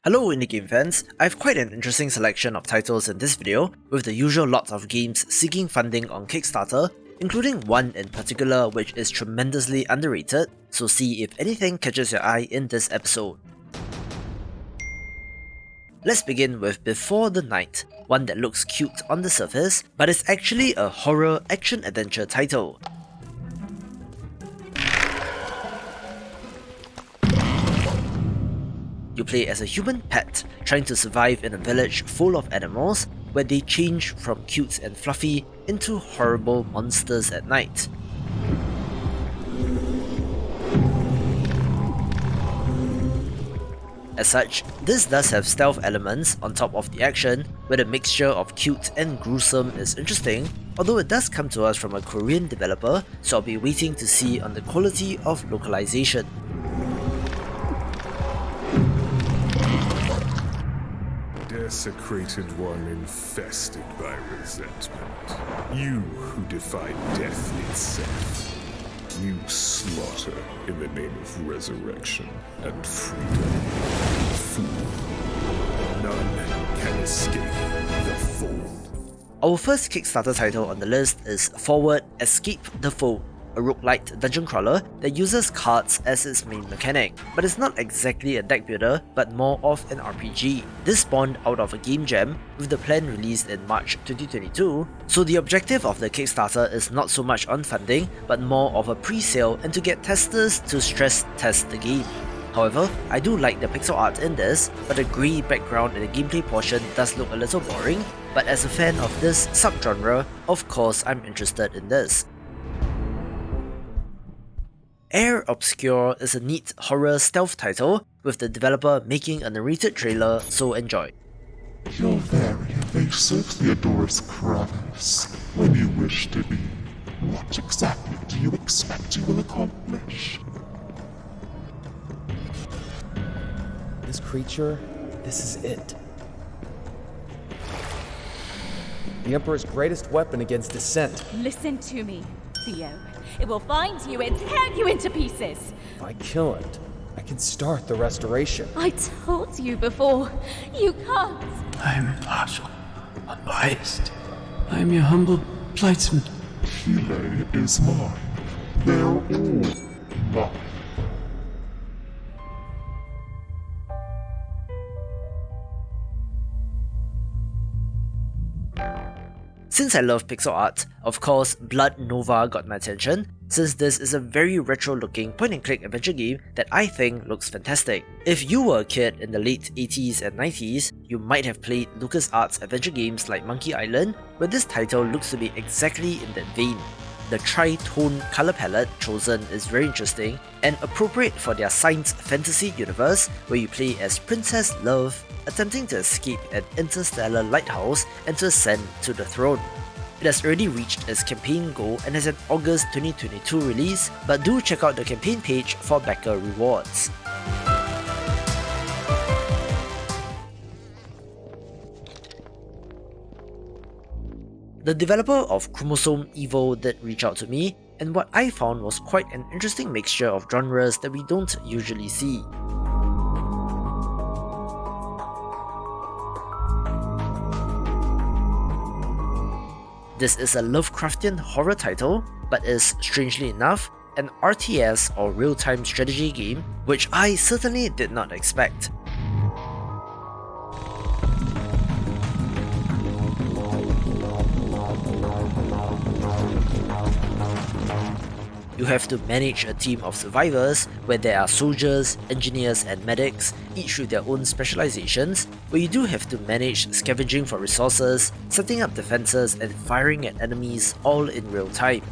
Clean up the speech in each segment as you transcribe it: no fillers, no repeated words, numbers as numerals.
Hello indie game fans, I have quite an interesting selection of titles in this video, with the usual lots of games seeking funding on Kickstarter, including one in particular which is tremendously underrated, so see if anything catches your eye in this episode. Let's begin with Before the Night, one that looks cute on the surface, but is actually a horror action-adventure title. You play as a human pet, trying to survive in a village full of animals, where they change from cute and fluffy into horrible monsters at night. As such, this does have stealth elements on top of the action, where the mixture of cute and gruesome is interesting, although it does come to us from a Korean developer, so I'll be waiting to see on the quality of localization. Desecrated one infested by resentment. You who defy death itself. You slaughter in the name of resurrection and freedom. Fool. None can escape the fold. Our first Kickstarter title on the list is Forward Escape the Fold, a roguelite dungeon crawler that uses cards as its main mechanic, but it's not exactly a deck builder, but more of an RPG. This spawned out of a game jam, with the plan released in March 2022, so the objective of the Kickstarter is not so much on funding, but more of a pre-sale and to get testers to stress test the game. However, I do like the pixel art in this, but the grey background in the gameplay portion does look a little boring, but as a fan of this subgenre, of course I'm interested in this. Heir Obscure is a neat horror stealth title, with the developer making a narrated trailer, so enjoy. Your very evasive adores crevice when you wish to be. What exactly do you expect you will accomplish? This creature, this is it. The Emperor's greatest weapon against dissent. Listen to me, Theo. It will find you and tear you into pieces. If I kill it, I can start the restoration. I told you before, you can't. I am impartial, unbiased. I am your humble blightsman. Chile is mine. They're all mine. Since I love pixel art, of course Blood Nova got my attention, since this is a very retro looking point and click adventure game that I think looks fantastic. If you were a kid in the late 80s and 90s, you might have played LucasArts adventure games like Monkey Island, where this title looks to be exactly in that vein. The tri-tone colour palette chosen is very interesting and appropriate for their science fantasy universe, where you play as Princess Love, attempting to escape an interstellar lighthouse and to ascend to the throne. It has already reached its campaign goal and has an August 2022 release, but do check out the campaign page for backer rewards. The developer of Chromosome Evil did reach out to me, and what I found was quite an interesting mixture of genres that we don't usually see. This is a Lovecraftian horror title, but is, strangely enough, an RTS or real-time strategy game, which I certainly did not expect. You have to manage a team of survivors where there are soldiers, engineers and medics, each with their own specializations, where you do have to manage scavenging for resources, setting up defenses and firing at enemies all in real time.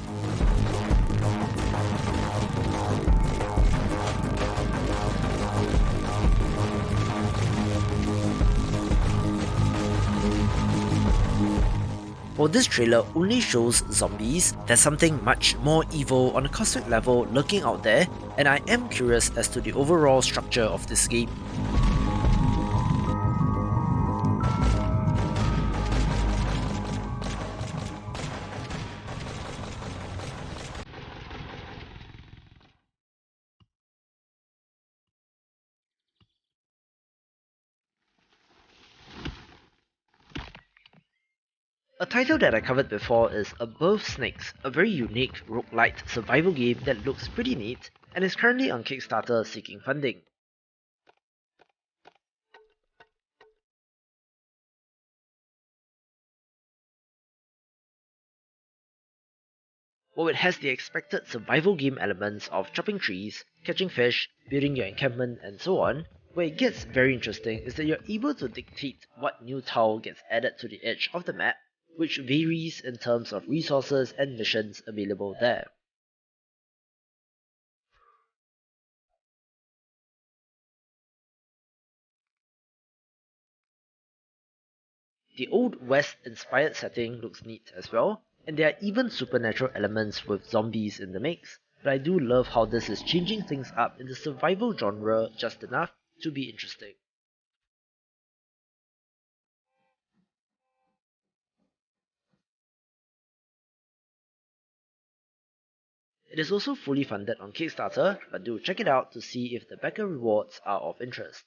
While this trailer only shows zombies, there's something much more evil on a cosmic level lurking out there, and I am curious as to the overall structure of this game. A title that I covered before is Above Snakes, a very unique roguelite survival game that looks pretty neat and is currently on Kickstarter seeking funding. While it has the expected survival game elements of chopping trees, catching fish, building your encampment, and so on, where it gets very interesting is that you're able to dictate what new tile gets added to the edge of the map, which varies in terms of resources and missions available there. The Old West inspired setting looks neat as well, and there are even supernatural elements with zombies in the mix, but I do love how this is changing things up in the survival genre just enough to be interesting. It is also fully funded on Kickstarter, but do check it out to see if the backer rewards are of interest.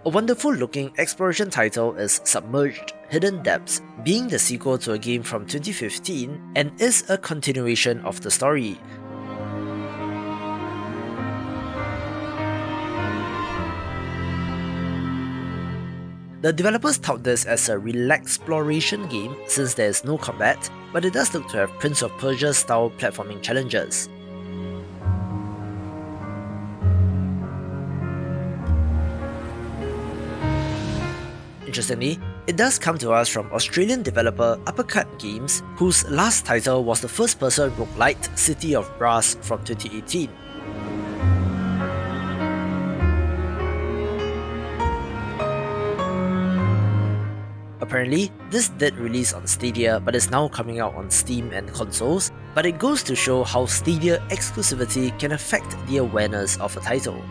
A wonderful looking exploration title is Submerged Hidden Depths, being the sequel to a game from 2015 and is a continuation of the story. The developers tout this as a relaxploration game since there is no combat, but it does look to have Prince of Persia style platforming challenges. Interestingly, it does come to us from Australian developer Uppercut Games, whose last title was the first-person roguelite City of Brass from 2018. Apparently, this did release on Stadia but is now coming out on Steam and consoles, but it goes to show how Stadia exclusivity can affect the awareness of a title.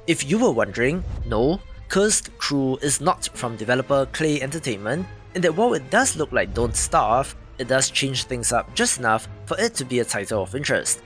If you were wondering, no, Cursed Crew is not from developer Clay Entertainment, and that while it does look like Don't Starve, it does change things up just enough for it to be a title of interest.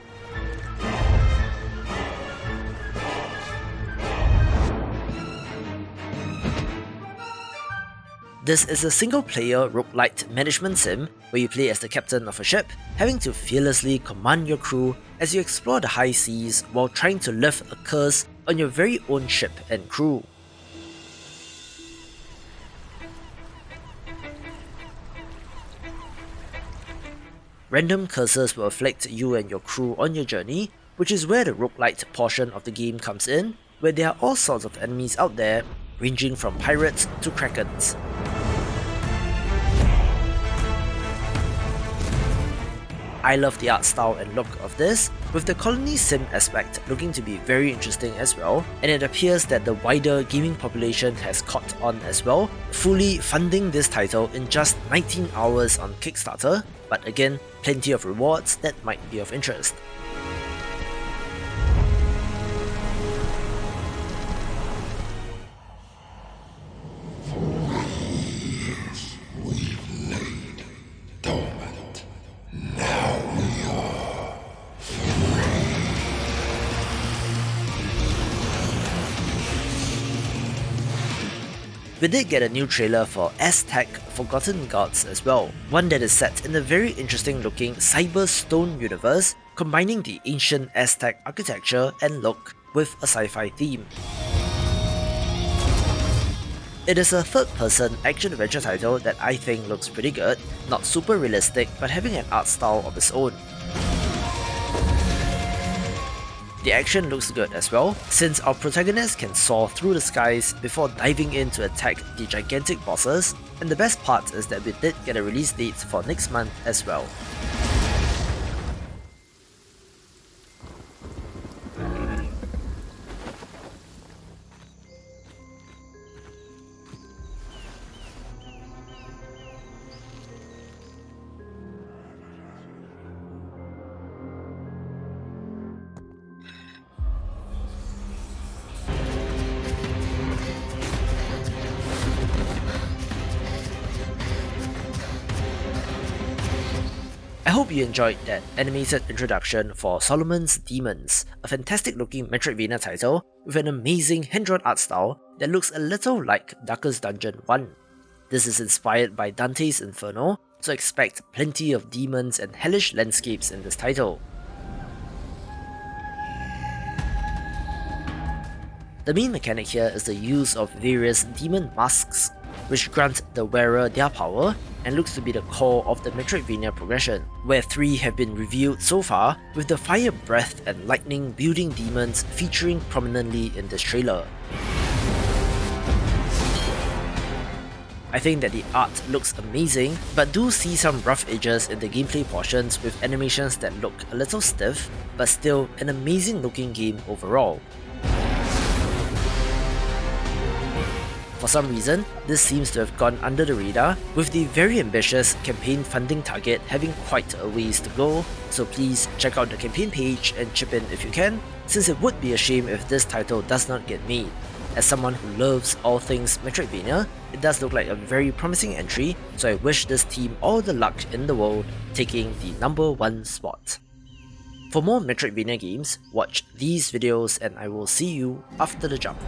This is a single-player roguelite management sim where you play as the captain of a ship, having to fearlessly command your crew as you explore the high seas while trying to lift a curse on your very own ship and crew. Random curses will afflict you and your crew on your journey, which is where the roguelite portion of the game comes in, where there are all sorts of enemies out there, ranging from pirates to krakens. I love the art style and look of this, with the colony sim aspect looking to be very interesting as well, and it appears that the wider gaming population has caught on as well, fully funding this title in just 19 hours on Kickstarter, but again, plenty of rewards that might be of interest. We've laid dormant. Now we are free. We did get a new trailer for Aztec Forgotten Gods as well, one that is set in a very interesting looking cyber stone universe, combining the ancient Aztec architecture and look with a sci-fi theme. It is a third-person action-adventure title that I think looks pretty good, not super realistic but having an art style of its own. The action looks good as well, since our protagonist can soar through the skies before diving in to attack the gigantic bosses, and the best part is that we did get a release date for next month as well. I hope you enjoyed that animated introduction for Solomon's Demons, a fantastic looking Metroidvania title with an amazing hand-drawn art style that looks a little like Darkest Dungeon 1. This is inspired by Dante's Inferno, so expect plenty of demons and hellish landscapes in this title. The main mechanic here is the use of various demon masks, which grant the wearer their power and looks to be the core of the Metroidvania progression, where 3 have been revealed so far, with the fire breath and lightning wielding demons featuring prominently in this trailer. I think that the art looks amazing, but do see some rough edges in the gameplay portions with animations that look a little stiff, but still an amazing looking game overall. For some reason, this seems to have gone under the radar, with the very ambitious campaign funding target having quite a ways to go, so please check out the campaign page and chip in if you can, since it would be a shame if this title does not get made. As someone who loves all things Metroidvania, it does look like a very promising entry, so I wish this team all the luck in the world taking the #1 spot. For more Metroidvania games, watch these videos and I will see you after the jump.